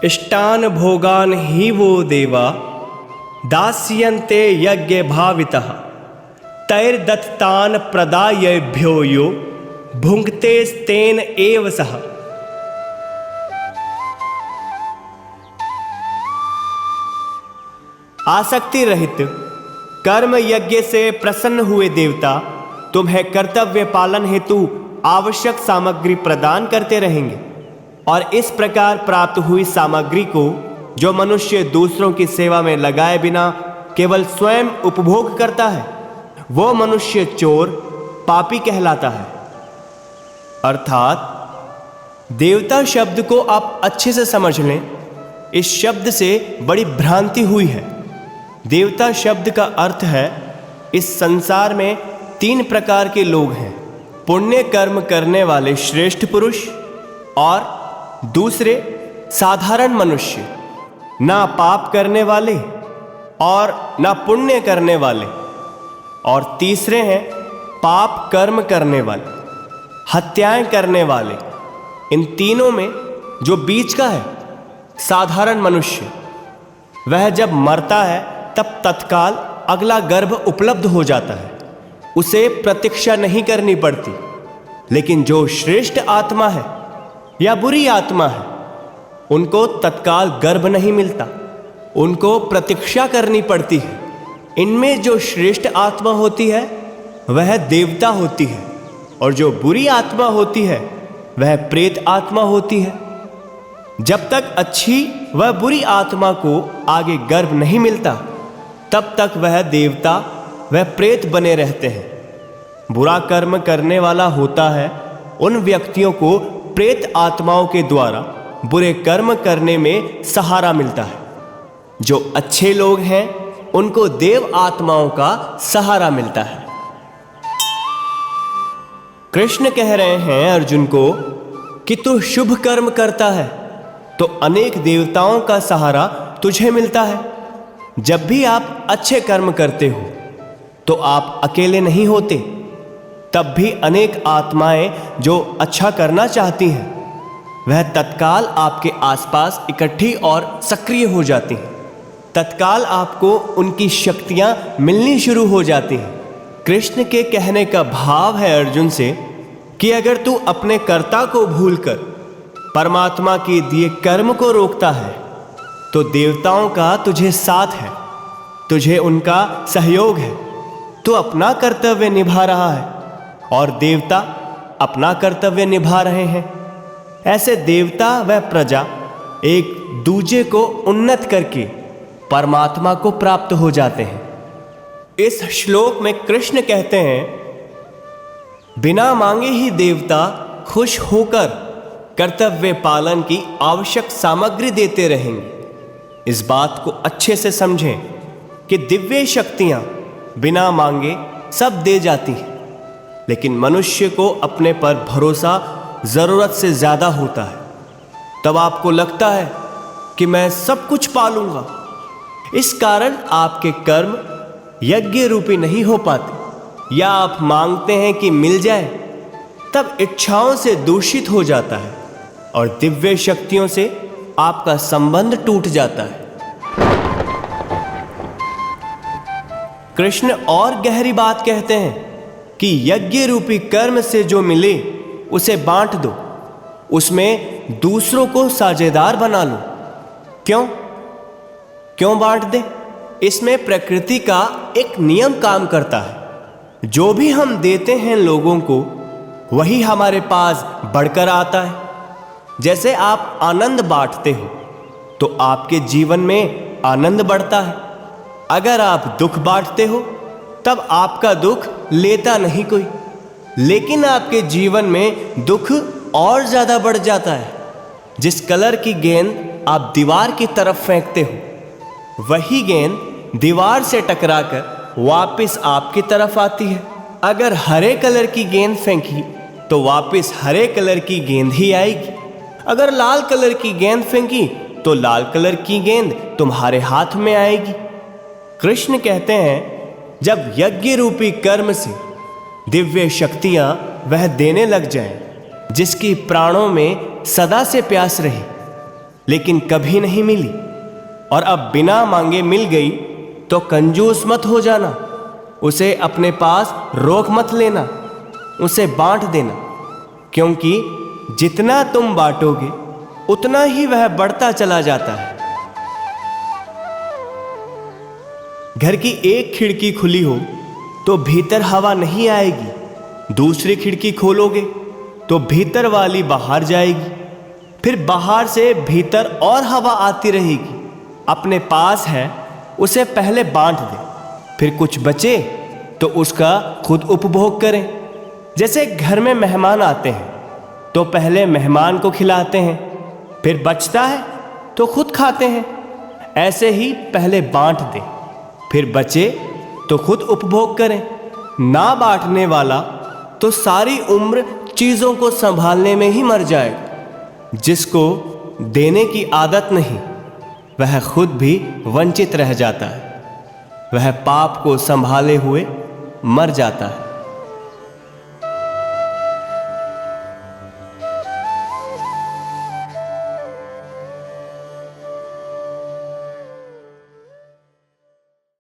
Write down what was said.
इष्टान भोगान ही वो देवा दास्यन्ते यज्ञ भावितः तैर्दत्तान प्रदायभ्यो यो भुंक्तेस्तेन एव सः। आसक्ति रहित कर्म यज्ञ से प्रसन्न हुए देवता तुम्हें कर्तव्य पालन हेतु आवश्यक सामग्री प्रदान करते रहेंगे और इस प्रकार प्राप्त हुई सामग्री को जो मनुष्य दूसरों की सेवा में लगाए बिना केवल स्वयं उपभोग करता है वो मनुष्य चोर पापी कहलाता है। अर्थात देवता शब्द को आप अच्छे से समझ लें। इस शब्द से बड़ी भ्रांति हुई है। देवता शब्द का अर्थ है इस संसार में 3 प्रकार के लोग हैं। पुण्य कर्म करने वाले श्रेष्ठ पुरुष और दूसरे साधारण मनुष्य, ना पाप करने वाले और ना पुण्य करने वाले, और तीसरे हैं पाप कर्म करने वाले, हत्याएं करने वाले। इन तीनों में जो बीच का है साधारण मनुष्य, वह जब मरता है तब तत्काल अगला गर्भ उपलब्ध हो जाता है, उसे प्रतीक्षा नहीं करनी पड़ती। लेकिन जो श्रेष्ठ आत्मा है या बुरी आत्मा है उनको तत्काल गर्भ नहीं मिलता, उनको प्रतीक्षा करनी पड़ती है। इनमें जो श्रेष्ठ आत्मा होती है वह देवता होती है और जो बुरी आत्मा होती है वह प्रेत आत्मा होती है। जब तक अच्छी व बुरी आत्मा को आगे गर्भ नहीं मिलता तब तक वह देवता व प्रेत बने रहते हैं। बुरा कर्म करने वाला होता है उन व्यक्तियों को प्रेत आत्माओं के द्वारा बुरे कर्म करने में सहारा मिलता है। जो अच्छे लोग हैं उनको देव आत्माओं का सहारा मिलता है। कृष्ण कह रहे हैं अर्जुन को कि तू शुभ कर्म करता है तो अनेक देवताओं का सहारा तुझे मिलता है। जब भी आप अच्छे कर्म करते हो तो आप अकेले नहीं होते, तब भी अनेक आत्माएं जो अच्छा करना चाहती हैं वह तत्काल आपके आसपास इकट्ठी और सक्रिय हो जाती हैं। तत्काल आपको उनकी शक्तियां मिलनी शुरू हो जाती हैं। कृष्ण के कहने का भाव है अर्जुन से कि अगर तू अपने कर्ता को भूलकर परमात्मा के दिए कर्म को रोकता है तो देवताओं का तुझे साथ है, तुझे उनका सहयोग है। तू अपना कर्तव्य निभा रहा है और देवता अपना कर्तव्य निभा रहे हैं। ऐसे देवता व प्रजा एक दूजे को उन्नत करके परमात्मा को प्राप्त हो जाते हैं। इस श्लोक में कृष्ण कहते हैं बिना मांगे ही देवता खुश होकर कर्तव्य पालन की आवश्यक सामग्री देते रहेंगे। इस बात को अच्छे से समझें कि दिव्य शक्तियां बिना मांगे सब दे जाती हैं, लेकिन मनुष्य को अपने पर भरोसा जरूरत से ज्यादा होता है। तब आपको लगता है कि मैं सब कुछ पालूंगा। इस कारण आपके कर्म यज्ञ रूपी नहीं हो पाते, या आप मांगते हैं कि मिल जाए, तब इच्छाओं से दूषित हो जाता है और दिव्य शक्तियों से आपका संबंध टूट जाता है। कृष्ण और गहरी बात कहते हैं कि यज्ञ रूपी कर्म से जो मिले उसे बांट दो, उसमें दूसरों को साझेदार बना लो। क्यों बांट दे? इसमें प्रकृति का एक नियम काम करता है। जो भी हम देते हैं लोगों को वही हमारे पास बढ़कर आता है। जैसे आप आनंद बांटते हो तो आपके जीवन में आनंद बढ़ता है। अगर आप दुख बांटते हो तब आपका दुख लेता नहीं कोई, लेकिन आपके जीवन में दुख और ज्यादा बढ़ जाता है। जिस कलर की गेंद आप दीवार की तरफ फेंकते हो वही गेंद दीवार से टकराकर वापस आपकी तरफ आती है। अगर हरे कलर की गेंद फेंकी तो वापस हरे कलर की गेंद ही आएगी। अगर लाल कलर की गेंद फेंकी तो लाल कलर की गेंद तुम्हारे हाथ में आएगी। कृष्ण कहते हैं जब यज्ञ रूपी कर्म से दिव्य शक्तियां वह देने लग जाएं, जिसकी प्राणों में सदा से प्यास रहे, लेकिन कभी नहीं मिली, और अब बिना मांगे मिल गई तो कंजूस मत हो जाना। उसे अपने पास रोक मत लेना, उसे बांट देना, क्योंकि जितना तुम बांटोगे उतना ही वह बढ़ता चला जाता है। घर की एक खिड़की खुली हो तो भीतर हवा नहीं आएगी, दूसरी खिड़की खोलोगे तो भीतर वाली बाहर जाएगी, फिर बाहर से भीतर और हवा आती रहेगी। अपने पास है उसे पहले बांट दे, फिर कुछ बचे तो उसका खुद उपभोग करें। जैसे घर में मेहमान आते हैं तो पहले मेहमान को खिलाते हैं, फिर बचता है तो खुद खाते हैं। ऐसे ही पहले बांट दे, फिर बचे तो खुद उपभोग करें। ना बांटने वाला तो सारी उम्र चीजों को संभालने में ही मर जाएगा। जिसको देने की आदत नहीं, वह खुद भी वंचित रह जाता है, वह पाप को संभाले हुए मर जाता है।